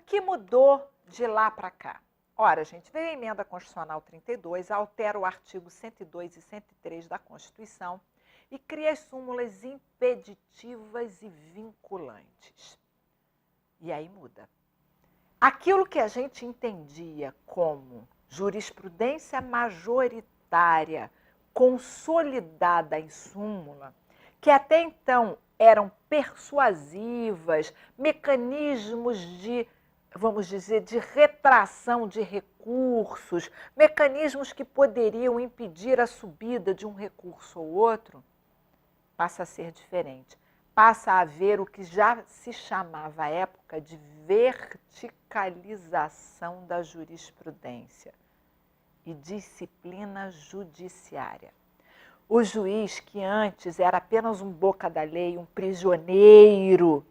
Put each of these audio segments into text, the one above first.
que mudou de lá para cá? Ora, gente, veio a emenda constitucional 32, altera o artigo 102 e 103 da Constituição e cria as súmulas impeditivas e vinculantes. E aí muda. Aquilo que a gente entendia como jurisprudência majoritária consolidada em súmula, que até então eram persuasivas, mecanismos de, vamos dizer, de retração de recursos, mecanismos que poderiam impedir a subida de um recurso ou outro, passa a ser diferente. Passa a haver o que já se chamava à época de verticalização da jurisprudência e disciplina judiciária. O juiz, que antes era apenas um boca da lei, um prisioneiro,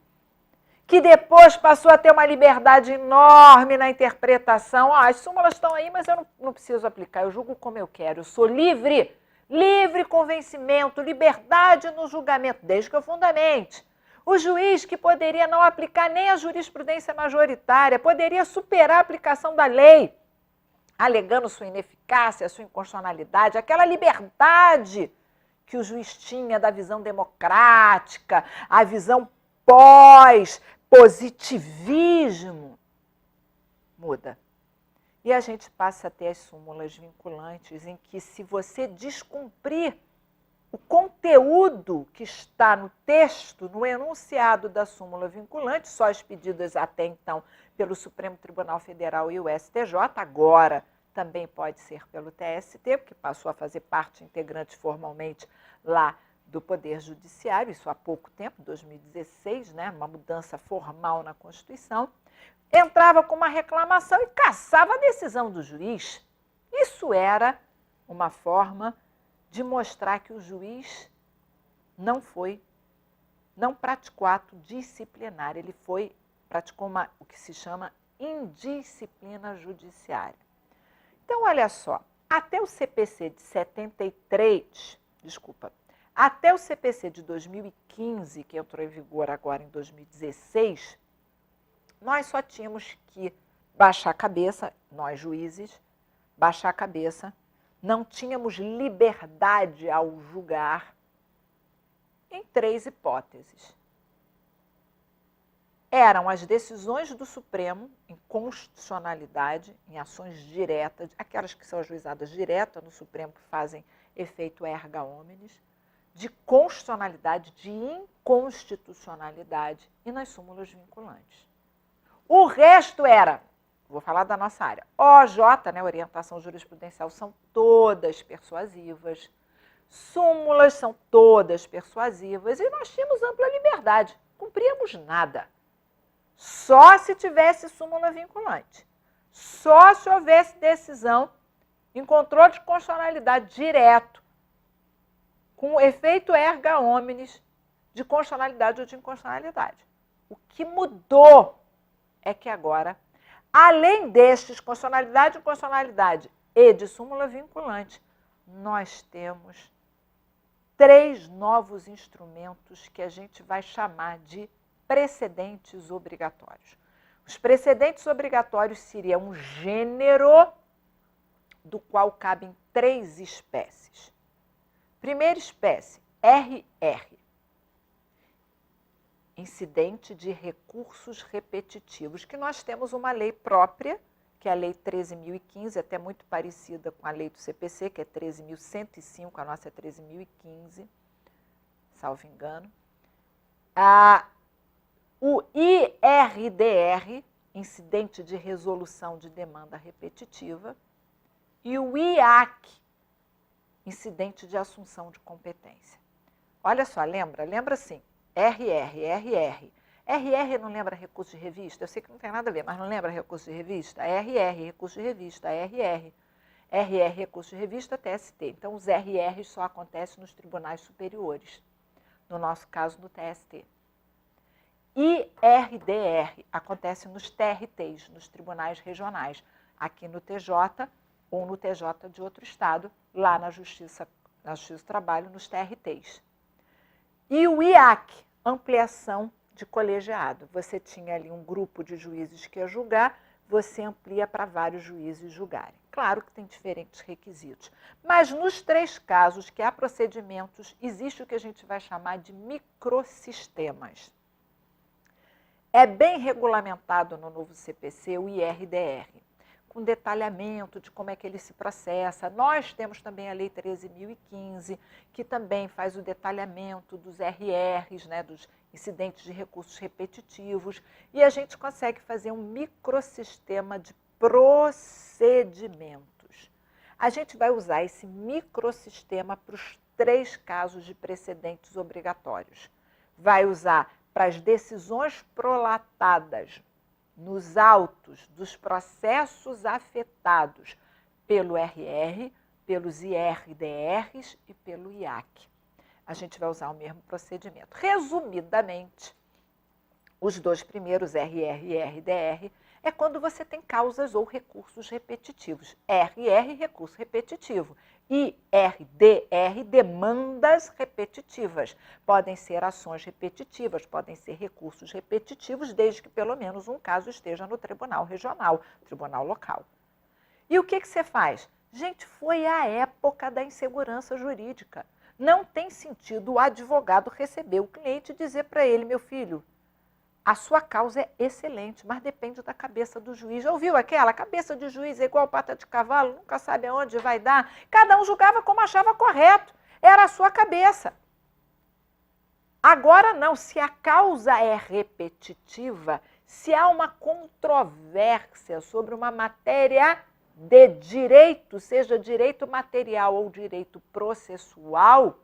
que depois passou a ter uma liberdade enorme na interpretação. As súmulas estão aí, mas eu não preciso aplicar, eu julgo como eu quero, eu sou livre. Livre convencimento, liberdade no julgamento, desde que eu fundamente. O juiz que poderia não aplicar nem a jurisprudência majoritária, poderia superar a aplicação da lei, alegando sua ineficácia, sua inconstitucionalidade, aquela liberdade que o juiz tinha da visão democrática, a visão pós-positivismo, muda. E a gente passa a ter as súmulas vinculantes, em que, se você descumprir o conteúdo que está no texto, no enunciado da súmula vinculante, só expedidas até então pelo Supremo Tribunal Federal e o STJ, agora também pode ser pelo TST, porque passou a fazer parte integrante formalmente lá do Poder Judiciário, isso há pouco tempo, 2016, né, uma mudança formal na Constituição, entrava com uma reclamação e cassava a decisão do juiz. Isso era uma forma de mostrar que o juiz não praticou ato disciplinar, ele praticou o que se chama indisciplina judiciária. Então, olha só, até o CPC de 2015, que entrou em vigor agora em 2016, nós só tínhamos que baixar a cabeça, nós juízes, baixar a cabeça, não tínhamos liberdade ao julgar em 3 hipóteses. Eram as decisões do Supremo em constitucionalidade, em ações diretas, aquelas que são ajuizadas diretas no Supremo, que fazem efeito erga omnes, de constitucionalidade, de inconstitucionalidade e nas súmulas vinculantes. O resto era, vou falar da nossa área, OJ, né, orientação jurisprudencial, são todas persuasivas, súmulas são todas persuasivas e nós tínhamos ampla liberdade, cumpríamos nada. Só se tivesse súmula vinculante, só se houvesse decisão em controle de constitucionalidade direto, com efeito erga omnes de constitucionalidade ou de inconstitucionalidade. O que mudou é que agora, além destes, constitucionalidade, inconstitucionalidade e de súmula vinculante, nós temos 3 novos instrumentos que a gente vai chamar de precedentes obrigatórios. Os precedentes obrigatórios seriam um gênero do qual cabem 3 espécies. Primeira espécie, RR. Incidente de recursos repetitivos, que nós temos uma lei própria, que é a Lei 13.015, até muito parecida com a lei do CPC, que é 13.105, a nossa é 13.015, salvo engano. O IRDR, Incidente de Resolução de Demanda Repetitiva, e o IAC, Incidente de Assunção de Competência. Olha só, lembra sim, RR. RR não lembra recurso de revista? Eu sei que não tem nada a ver, mas não lembra recurso de revista? RR, recurso de revista, RR. RR, recurso de revista, TST. Então, os RRs só acontecem nos tribunais superiores, no nosso caso, no TST. IRDR acontece nos TRTs, nos tribunais regionais, aqui no TJ ou no TJ de outro estado, lá na Justiça do Trabalho, nos TRTs. E o IAC, ampliação de colegiado. Você tinha ali um grupo de juízes que ia julgar, você amplia para vários juízes julgarem. Claro que tem diferentes requisitos. Mas nos 3 casos que há procedimentos, existe o que a gente vai chamar de microsistemas. É bem regulamentado no novo CPC o IRDR, com detalhamento de como é que ele se processa. Nós temos também a Lei 13.015, que também faz o detalhamento dos RRs, né, dos incidentes de recursos repetitivos, e a gente consegue fazer um microsistema de procedimentos. A gente vai usar esse microsistema para os 3 casos de precedentes obrigatórios. Vai usar para as decisões prolatadas nos autos dos processos afetados pelo RR, pelos IRDRs e pelo IAC. A gente vai usar o mesmo procedimento. Resumidamente, os 2 primeiros, RR e RDR, é quando você tem causas ou recursos repetitivos. RR, recurso repetitivo. IRDR, demandas repetitivas. Podem ser ações repetitivas, podem ser recursos repetitivos, desde que pelo menos um caso esteja no tribunal regional, tribunal local. E o que você faz? Gente, foi a época da insegurança jurídica. Não tem sentido o advogado receber o cliente e dizer para ele, meu filho, a sua causa é excelente, mas depende da cabeça do juiz. Já ouviu aquela? Cabeça de juiz é igual pata de cavalo, nunca sabe aonde vai dar. Cada um julgava como achava correto. Era a sua cabeça. Agora não, se a causa é repetitiva, se há uma controvérsia sobre uma matéria de direito, seja direito material ou direito processual,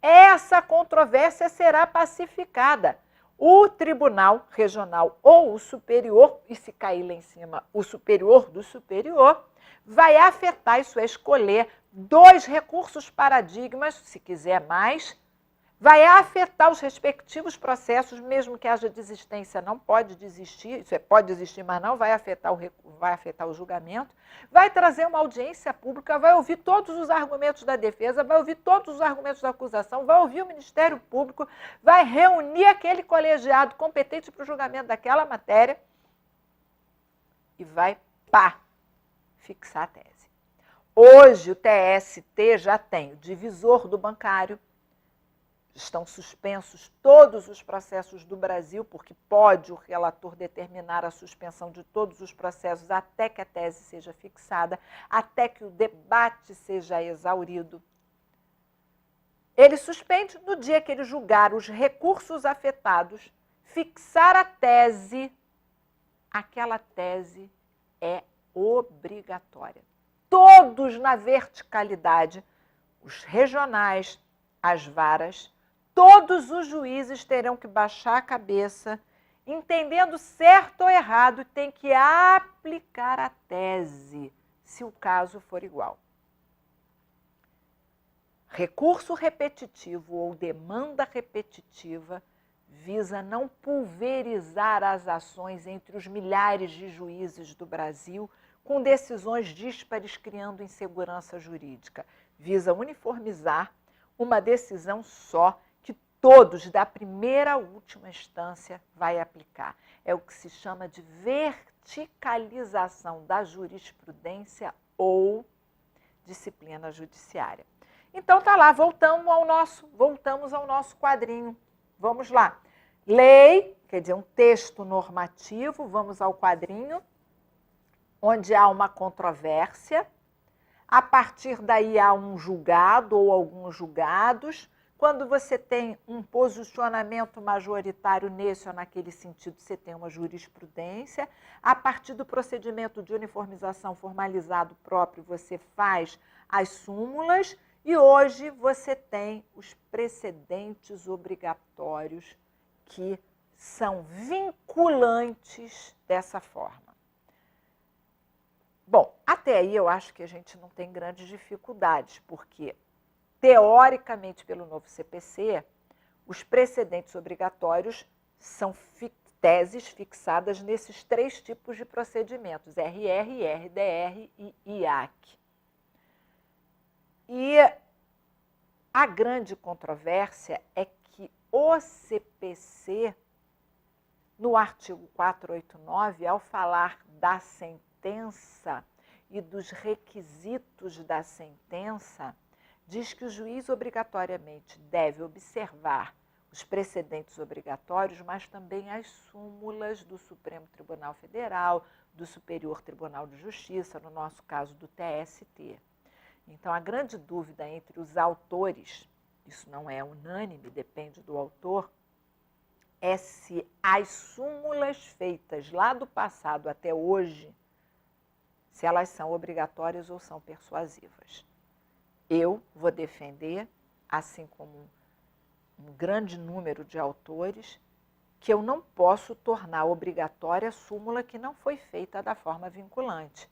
essa controvérsia será pacificada. O tribunal regional ou o superior, e se cair lá em cima o superior do superior, vai afetar, isso é escolher 2 recursos paradigmas, se quiser mais, vai afetar os respectivos processos, mesmo que haja desistência, não pode desistir, isso é, pode desistir, mas não vai afetar o julgamento, vai trazer uma audiência pública, vai ouvir todos os argumentos da defesa, vai ouvir todos os argumentos da acusação, vai ouvir o Ministério Público, vai reunir aquele colegiado competente para o julgamento daquela matéria e vai, fixar a tese. Hoje o TST já tem o divisor do bancário, estão suspensos todos os processos do Brasil, porque pode o relator determinar a suspensão de todos os processos até que a tese seja fixada, até que o debate seja exaurido. Ele suspende no dia que ele julgar os recursos afetados, fixar a tese, aquela tese é obrigatória. Todos na verticalidade, os regionais, as varas, todos os juízes terão que baixar a cabeça, entendendo certo ou errado, tem que aplicar a tese, se o caso for igual. Recurso repetitivo ou demanda repetitiva visa não pulverizar as ações entre os milhares de juízes do Brasil com decisões díspares criando insegurança jurídica. Visa uniformizar uma decisão só que todos, da primeira à última instância, vai aplicar. É o que se chama de verticalização da jurisprudência ou disciplina judiciária. Então, tá lá, voltamos ao nosso quadrinho. Vamos lá. Lei, quer dizer, um texto normativo, vamos ao quadrinho, onde há uma controvérsia. A partir daí há um julgado ou alguns julgados. Quando você tem um posicionamento majoritário nesse ou naquele sentido, você tem uma jurisprudência. A partir do procedimento de uniformização formalizado próprio, você faz as súmulas. E hoje você tem os precedentes obrigatórios que são vinculantes dessa forma. Bom, até aí eu acho que a gente não tem grandes dificuldades, porque, teoricamente, pelo novo CPC, os precedentes obrigatórios são teses fixadas nesses 3 tipos de procedimentos, RR, IRDR e IAC. E a grande controvérsia é que o CPC no artigo 489, ao falar da sentença e dos requisitos da sentença, diz que o juiz obrigatoriamente deve observar os precedentes obrigatórios, mas também as súmulas do Supremo Tribunal Federal, do Superior Tribunal de Justiça, no nosso caso do TST. Então, a grande dúvida entre os autores, isso não é unânime, depende do autor, é se as súmulas feitas lá do passado até hoje, se elas são obrigatórias ou são persuasivas. Eu vou defender, assim como um grande número de autores, que eu não posso tornar obrigatória a súmula que não foi feita da forma vinculante.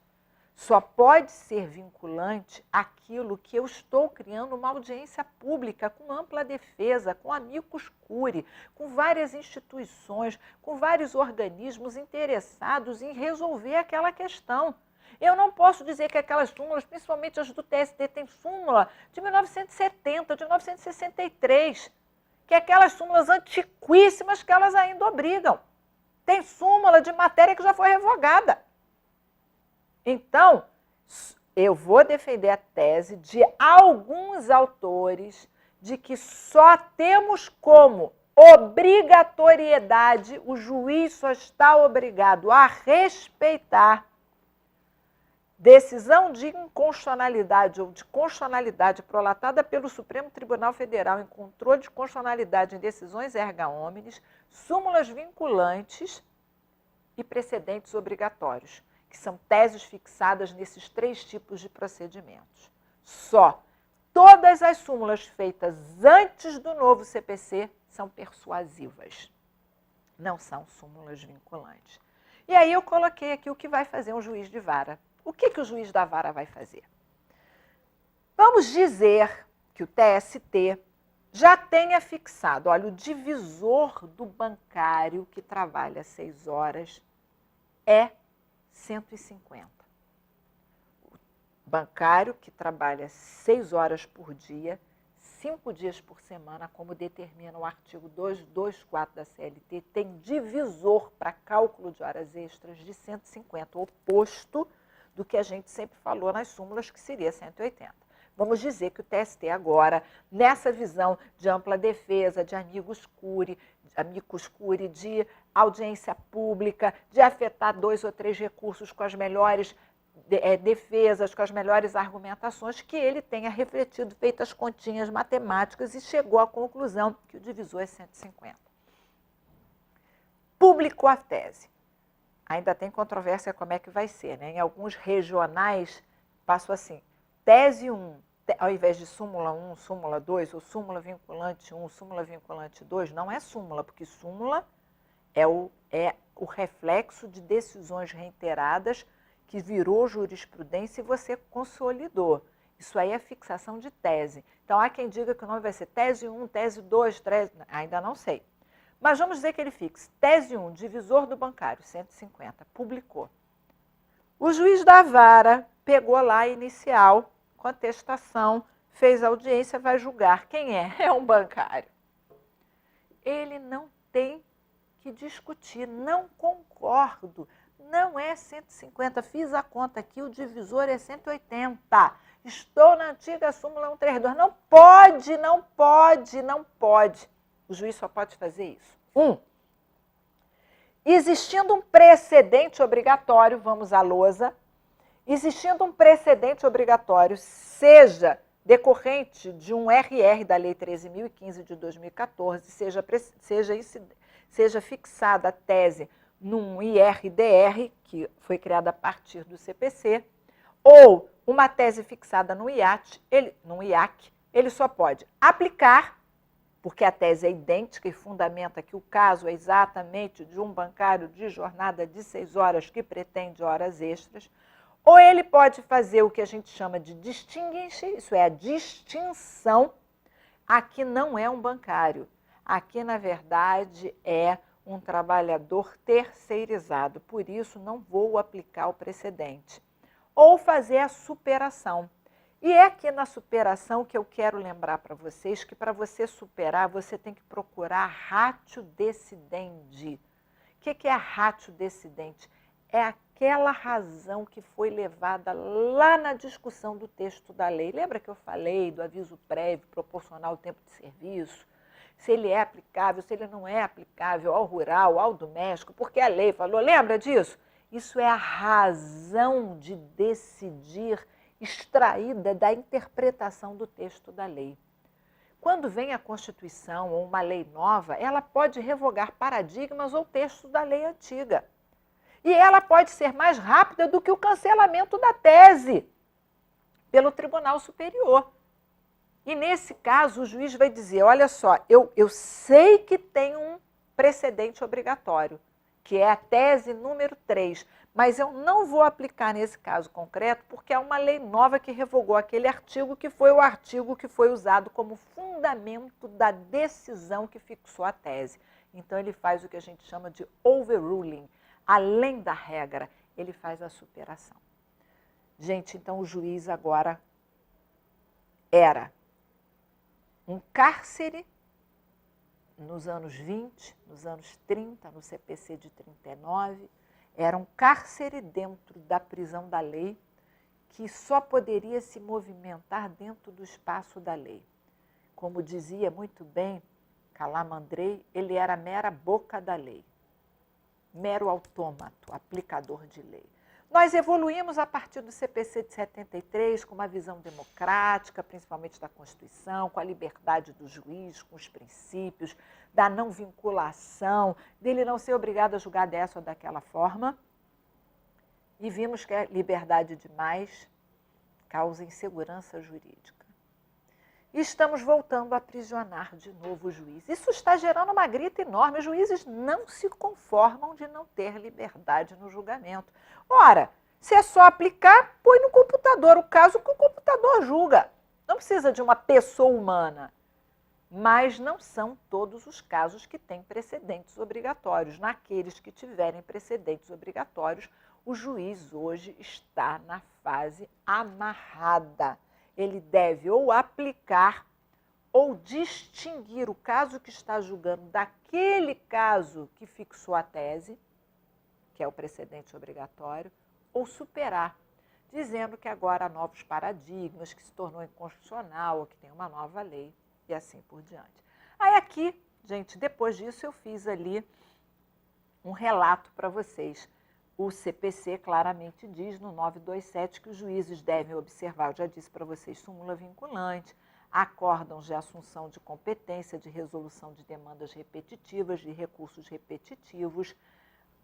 Só pode ser vinculante aquilo que eu estou criando uma audiência pública com ampla defesa, com amicus curiae, com várias instituições, com vários organismos interessados em resolver aquela questão. Eu não posso dizer que aquelas súmulas, principalmente as do TST, tem súmula de 1970, de 1963, que é aquelas súmulas antiquíssimas que elas ainda obrigam. Tem súmula de matéria que já foi revogada. Então, eu vou defender a tese de alguns autores de que só temos como obrigatoriedade, o juiz só está obrigado a respeitar decisão de inconstitucionalidade ou de constitucionalidade prolatada pelo Supremo Tribunal Federal em controle de constitucionalidade em decisões erga omnes, súmulas vinculantes e precedentes obrigatórios, que são teses fixadas nesses 3 tipos de procedimentos. Só. Todas as súmulas feitas antes do novo CPC são persuasivas, não são súmulas vinculantes. E aí eu coloquei aqui o que vai fazer um juiz de vara. O que o juiz da vara vai fazer? Vamos dizer que o TST já tenha fixado, olha, o divisor do bancário que trabalha 6 horas é 150. O bancário que trabalha 6 horas por dia, 5 dias por semana, como determina o artigo 224 da CLT, tem divisor para cálculo de horas extras de 150, o oposto do que a gente sempre falou nas súmulas, que seria 180. Vamos dizer que o TST agora, nessa visão de ampla defesa, de amicus curiae, de audiência pública, de afetar 2 ou 3 recursos com as melhores defesas, com as melhores argumentações, que ele tenha refletido, feito as continhas matemáticas e chegou à conclusão que o divisor é 150. Publicou a tese. Ainda tem controvérsia como é que vai ser, né? Em alguns regionais, passou assim, tese 1, ao invés de súmula 1, súmula 2, ou súmula vinculante 1, súmula vinculante 2, não é súmula, porque súmula é o reflexo de decisões reiteradas que virou jurisprudência e você consolidou. Isso aí é fixação de tese. Então, há quem diga que o nome vai ser tese 1, tese 2, ainda não sei. Mas vamos dizer que ele fixe. Tese 1, divisor do bancário, 150, publicou. O juiz da vara pegou lá a inicial, contestação, fez audiência, vai julgar. Quem é? É um bancário. Ele não tem que discutir, não concordo. Não é 150, fiz a conta aqui, o divisor é 180. Estou na antiga súmula 132. Não pode, não pode, não pode. O juiz só pode fazer isso. 1. Existindo um precedente obrigatório, vamos à lousa, existindo um precedente obrigatório, seja decorrente de um RR da Lei 13.015 de 2014, seja fixada a tese num IRDR, que foi criada a partir do CPC, ou uma tese fixada no IAC, ele só pode aplicar, porque a tese é idêntica e fundamenta que o caso é exatamente de um bancário de jornada de 6 horas que pretende horas extras, ou ele pode fazer o que a gente chama de distinguish, isso é a distinção. Aqui não é um bancário, aqui na verdade é um trabalhador terceirizado, por isso não vou aplicar o precedente. Ou fazer a superação. E é aqui na superação que eu quero lembrar para vocês que para você superar, você tem que procurar ratio decidendi, O que é a ratio decidente? É aquela razão que foi levada lá na discussão do texto da lei. Lembra que eu falei do aviso prévio proporcional ao tempo de serviço? Se ele é aplicável, se ele não é aplicável ao rural, ao doméstico, porque a lei falou, lembra disso? Isso é a razão de decidir extraída da interpretação do texto da lei. Quando vem a Constituição ou uma lei nova, ela pode revogar paradigmas ou textos da lei antiga. E ela pode ser mais rápida do que o cancelamento da tese pelo Tribunal Superior. E nesse caso, o juiz vai dizer, olha só, eu sei que tem um precedente obrigatório, que é a tese número 3, mas eu não vou aplicar nesse caso concreto porque é uma lei nova que revogou aquele artigo que foi o artigo que foi usado como fundamento da decisão que fixou a tese. Então, ele faz o que a gente chama de overruling, além da regra, ele faz a superação. Gente, então o juiz agora era um cárcere nos anos 20, nos anos 30, no CPC de 39, era um cárcere dentro da prisão da lei que só poderia se movimentar dentro do espaço da lei. Como dizia muito bem Calamandrei, ele era mera boca da lei, mero autômato, aplicador de lei. Nós evoluímos a partir do CPC de 73 com uma visão democrática, principalmente da Constituição, com a liberdade do juiz, com os princípios, da não vinculação, dele não ser obrigado a julgar dessa ou daquela forma. E vimos que a liberdade demais causa insegurança jurídica. E estamos voltando a aprisionar de novo o juiz. Isso está gerando uma grita enorme. Os juízes não se conformam de não ter liberdade no julgamento. Ora, se é só aplicar, põe no computador o caso que o computador julga. Não precisa de uma pessoa humana. Mas não são todos os casos que têm precedentes obrigatórios. Naqueles que tiverem precedentes obrigatórios, o juiz hoje está na fase amarrada. Ele deve ou aplicar ou distinguir o caso que está julgando daquele caso que fixou a tese, que é o precedente obrigatório, ou superar, dizendo que agora há novos paradigmas, que se tornou inconstitucional, ou que tem uma nova lei, e assim por diante. Aí aqui, gente, depois disso eu fiz ali um relato para vocês. O CPC claramente diz no 927 que os juízes devem observar, eu já disse para vocês, súmula vinculante, acórdãos de assunção de competência, de resolução de demandas repetitivas, de recursos repetitivos,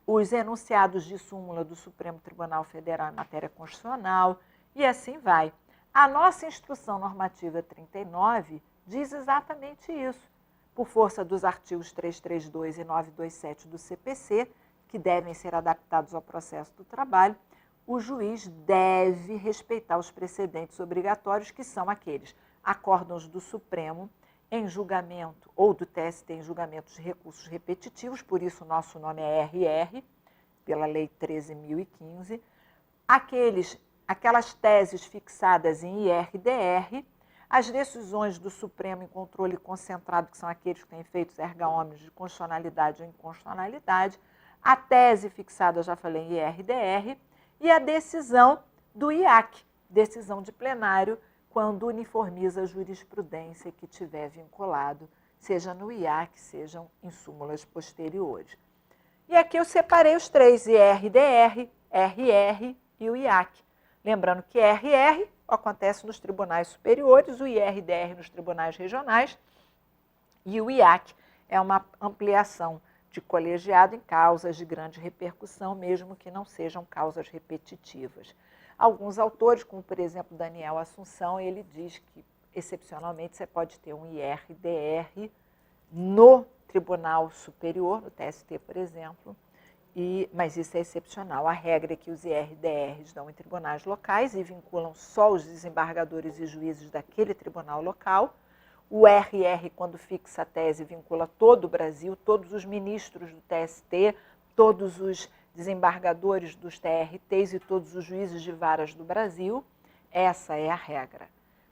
os enunciados de súmula do Supremo Tribunal Federal em matéria constitucional, e assim vai. A nossa instrução normativa 39 diz exatamente isso, por força dos artigos 332 e 927 do CPC, que devem ser adaptados ao processo do trabalho, o juiz deve respeitar os precedentes obrigatórios, que são aqueles acórdãos do Supremo em julgamento, ou do TST em julgamentos de recursos repetitivos, por isso o nosso nome é RR, pela Lei 13.015, aquelas teses fixadas em IRDR, as decisões do Supremo em controle concentrado, que são aqueles que têm efeitos erga omnes de constitucionalidade ou inconstitucionalidade, a tese fixada, eu já falei, em IRDR, e a decisão do IAC, decisão de plenário, quando uniformiza a jurisprudência que tiver vinculado, seja no IAC, sejam em súmulas posteriores. E aqui eu separei os três, IRDR, RR e o IAC. Lembrando que RR acontece nos tribunais superiores, o IRDR nos tribunais regionais, e o IAC é uma ampliação de colegiado em causas de grande repercussão, mesmo que não sejam causas repetitivas. Alguns autores, como por exemplo Daniel Assunção, ele diz que excepcionalmente você pode ter um IRDR no Tribunal Superior, no TST, por exemplo, mas isso é excepcional. A regra é que os IRDRs dão em tribunais locais e vinculam só os desembargadores e juízes daquele tribunal local. O RR, quando fixa a tese, vincula todo o Brasil, todos os ministros do TST, todos os desembargadores dos TRTs e todos os juízes de varas do Brasil. Essa é a regra.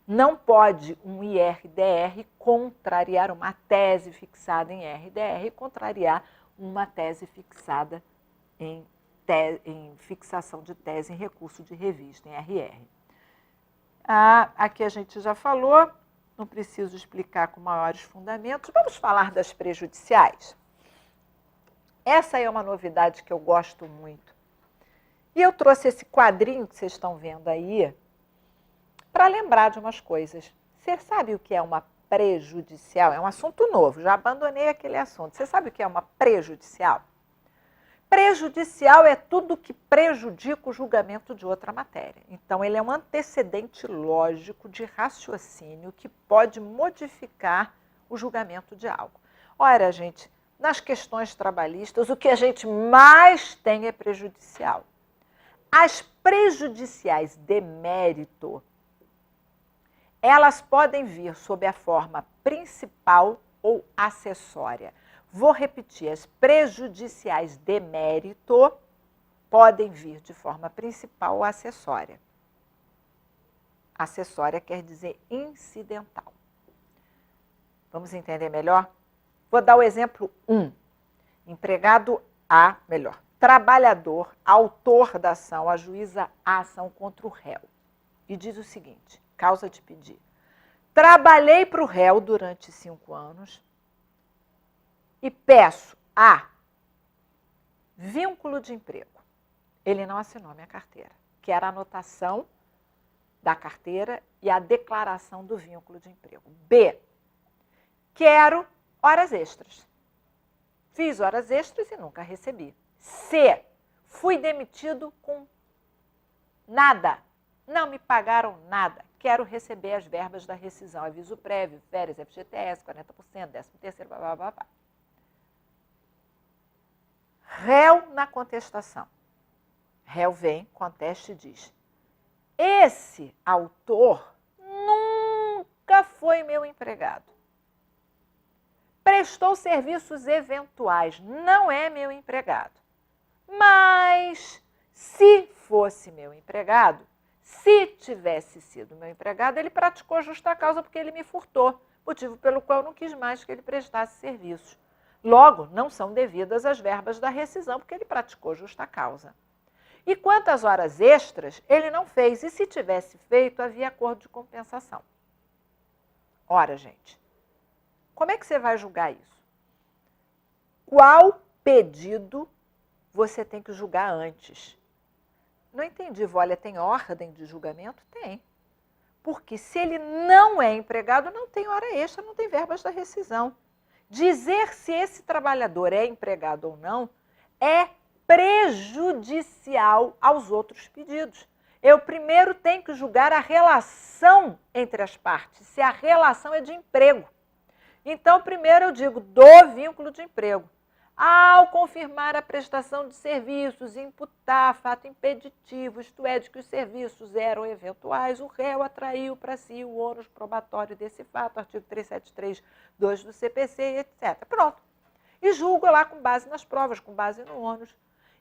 Não pode um IRDR contrariar uma tese fixada em RDR, contrariar uma tese fixada em fixação de tese em recurso de revista, em RR. Aqui a gente já falou, não preciso explicar com maiores fundamentos. Vamos falar das prejudiciais? Essa é uma novidade que eu gosto muito. E eu trouxe esse quadrinho que vocês estão vendo aí para lembrar de umas coisas. Você sabe o que é uma prejudicial? É um assunto novo, já abandonei aquele assunto. Você sabe o que é uma prejudicial? Prejudicial é tudo que prejudica o julgamento de outra matéria. Então, ele é um antecedente lógico de raciocínio que pode modificar o julgamento de algo. Ora, gente, nas questões trabalhistas, o que a gente mais tem é prejudicial. As prejudiciais de mérito, elas podem vir sob a forma principal ou acessória. Vou repetir, as prejudiciais de mérito podem vir de forma principal ou acessória. Acessória quer dizer incidental. Vamos entender melhor? Vou dar o exemplo 1. Empregado A, melhor, trabalhador, autor da ação, ajuiza a ação contra o réu. E diz o seguinte, causa de pedir. Trabalhei para o réu durante 5 anos e peço a vínculo de emprego. Ele não assinou minha carteira, que era a anotação da carteira e a declaração do vínculo de emprego. B, quero horas extras. Fiz horas extras e nunca recebi. C, fui demitido com nada. Não me pagaram nada. Quero receber as verbas da rescisão, aviso prévio, férias, FGTS, 40%, 13º, blá, blá, blá, blá. Réu na contestação. Réu vem, contesta e diz: esse autor nunca foi meu empregado. Prestou serviços eventuais, não é meu empregado. Mas, se fosse meu empregado, se tivesse sido meu empregado, ele praticou justa causa porque ele me furtou, motivo pelo qual eu não quis mais que ele prestasse serviços. Logo, não são devidas as verbas da rescisão, porque ele praticou justa causa. E quanto às horas extras, ele não fez, e se tivesse feito, havia acordo de compensação. Ora, gente, como é que você vai julgar isso? Qual pedido você tem que julgar antes? Não entendi, Vólia, tem ordem de julgamento? Tem. Porque se ele não é empregado, não tem hora extra, não tem verbas da rescisão. Dizer se esse trabalhador é empregado ou não é prejudicial aos outros pedidos. Eu primeiro tenho que julgar a relação entre as partes, se a relação é de emprego. Então, primeiro eu digo do vínculo de emprego. Ao confirmar a prestação de serviços e imputar fato impeditivo, isto é, de que os serviços eram eventuais, o réu atraiu para si o ônus probatório desse fato, artigo 373(2) do CPC, etc. Pronto. E julgo lá com base nas provas, com base no ônus.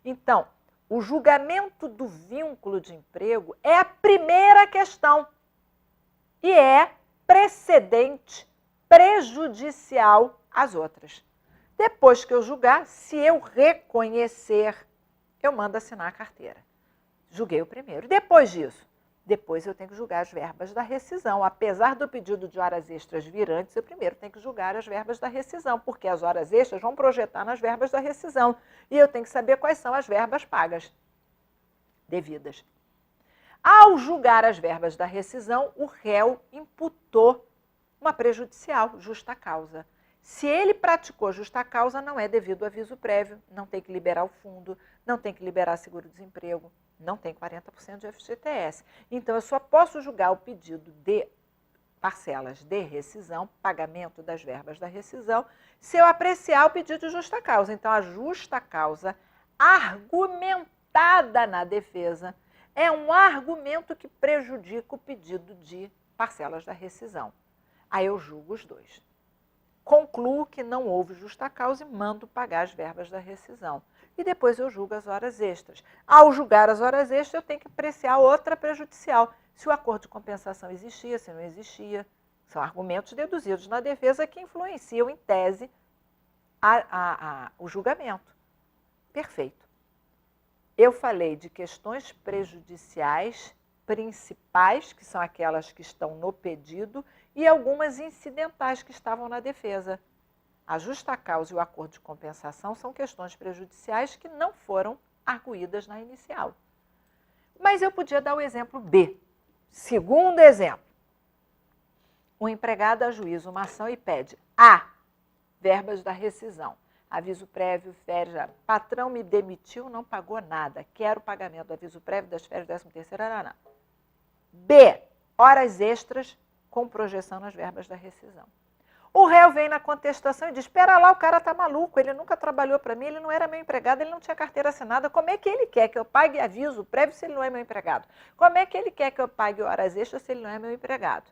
Então, o julgamento do vínculo de emprego é a primeira questão e é precedente, prejudicial às outras. Depois que eu julgar, se eu reconhecer, eu mando assinar a carteira. Julguei o primeiro. Depois disso, depois eu tenho que julgar as verbas da rescisão. Apesar do pedido de horas extras vir antes, eu primeiro tenho que julgar as verbas da rescisão, porque as horas extras vão projetar nas verbas da rescisão. E eu tenho que saber quais são as verbas pagas, devidas. Ao julgar as verbas da rescisão, o réu imputou uma prejudicial, justa causa. Se ele praticou justa causa, não é devido aviso prévio, não tem que liberar o fundo, não tem que liberar seguro-desemprego, não tem 40% de FGTS. Então, eu só posso julgar o pedido de parcelas de rescisão, pagamento das verbas da rescisão, se eu apreciar o pedido de justa causa. Então, a justa causa argumentada na defesa é um argumento que prejudica o pedido de parcelas da rescisão. Aí eu julgo os dois. Concluo que não houve justa causa e mando pagar as verbas da rescisão. E depois eu julgo as horas extras. Ao julgar as horas extras, eu tenho que apreciar outra prejudicial. Se o acordo de compensação existia, se não existia. São argumentos deduzidos na defesa que influenciam, em tese, o julgamento. Perfeito. Eu falei de questões prejudiciais principais, que são aquelas que estão no pedido, e algumas incidentais que estavam na defesa. A justa causa e o acordo de compensação são questões prejudiciais que não foram arguídas na inicial. Mas eu podia dar o exemplo B. Segundo exemplo. O empregado ajuiza uma ação e pede A, verbas da rescisão. Aviso prévio, férias, patrão me demitiu, não pagou nada. Quero o pagamento do aviso prévio, das férias, 13º, araná. B, horas extras com projeção nas verbas da rescisão. O réu vem na contestação e diz, espera lá, o cara tá maluco, ele nunca trabalhou para mim, ele não era meu empregado, ele não tinha carteira assinada, como é que ele quer que eu pague aviso prévio se ele não é meu empregado? Como é que ele quer que eu pague horas extras se ele não é meu empregado?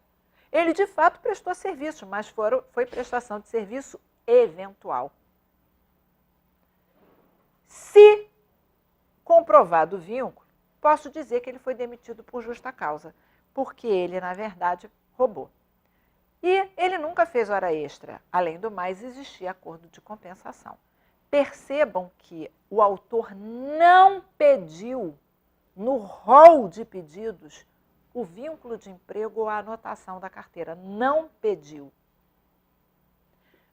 Ele, de fato, prestou serviço, mas foi prestação de serviço eventual. Se comprovado o vínculo, posso dizer que ele foi demitido por justa causa, porque ele, na verdade, roubou. E ele nunca fez hora extra. Além do mais, existia acordo de compensação. Percebam que o autor não pediu, no rol de pedidos, o vínculo de emprego ou a anotação da carteira. Não pediu.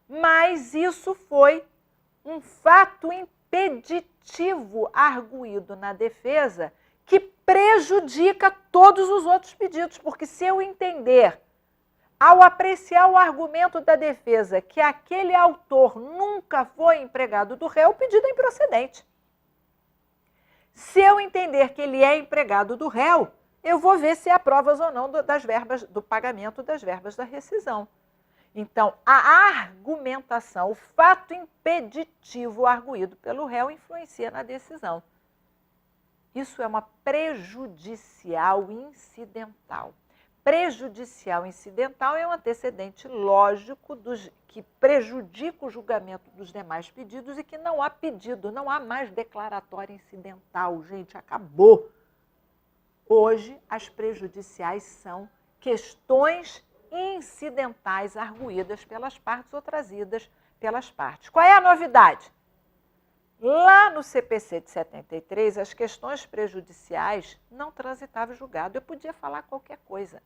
Mas isso foi um fato impeditivo arguído na defesa que prejudica todos os outros pedidos, porque se eu entender, ao apreciar o argumento da defesa que aquele autor nunca foi empregado do réu, o pedido é improcedente. Se eu entender que ele é empregado do réu, eu vou ver se há provas ou não das verbas, do pagamento das verbas da rescisão. Então, a argumentação, o fato impeditivo arguído pelo réu influencia na decisão. Isso é uma prejudicial incidental. Prejudicial incidental é um antecedente lógico que prejudica o julgamento dos demais pedidos e que não há pedido, não há mais declaratória incidental. Gente, acabou. Hoje, as prejudiciais são questões incidentais arguídas pelas partes ou trazidas pelas partes. Qual é a novidade? Lá no CPC de 73, as questões prejudiciais não transitavam em julgado. Eu podia falar qualquer coisa.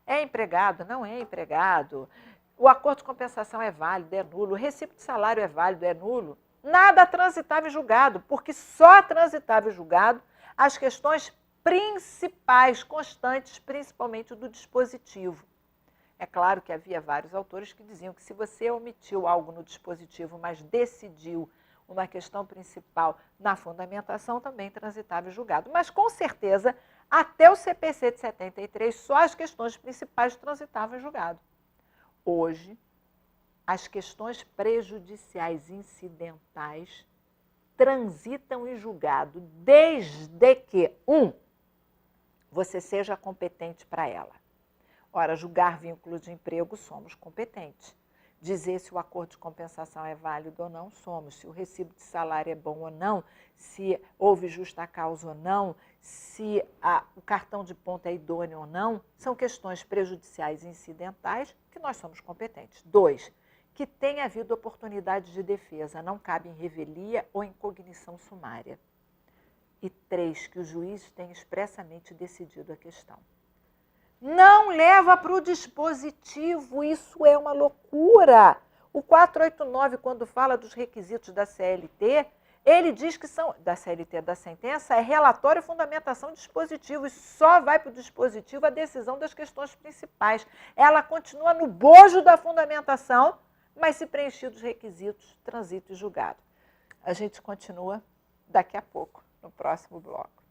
É empregado, não é empregado. O acordo de compensação é válido, é nulo. O recibo de salário é válido, é nulo. Nada transitava em julgado, porque só transitava em julgado as questões principais, constantes, principalmente do dispositivo. É claro que havia vários autores que diziam que se você omitiu algo no dispositivo, mas decidiu uma questão principal na fundamentação, também transitava em julgado. Mas, com certeza, até o CPC de 73, só as questões principais transitavam em julgado. Hoje, as questões prejudiciais incidentais transitam em julgado desde que, você seja competente para ela. Ora, julgar vínculo de emprego, somos competentes. Dizer se o acordo de compensação é válido ou não, somos. Se o recibo de salário é bom ou não, se houve justa causa ou não, se o cartão de ponto é idôneo ou não, são questões prejudiciais e incidentais que nós somos competentes. 2, que tenha havido oportunidade de defesa, não cabe em revelia ou em cognição sumária. E 3, que o juiz tenha expressamente decidido a questão. Não leva para o dispositivo, isso é uma loucura. O 489, quando fala dos requisitos da CLT, ele diz que são, da CLT da sentença, é relatório e fundamentação de dispositivo, e só vai para o dispositivo a decisão das questões principais. Ela continua no bojo da fundamentação, mas se preenchidos os requisitos, transito e julgado. A gente continua daqui a pouco, no próximo bloco.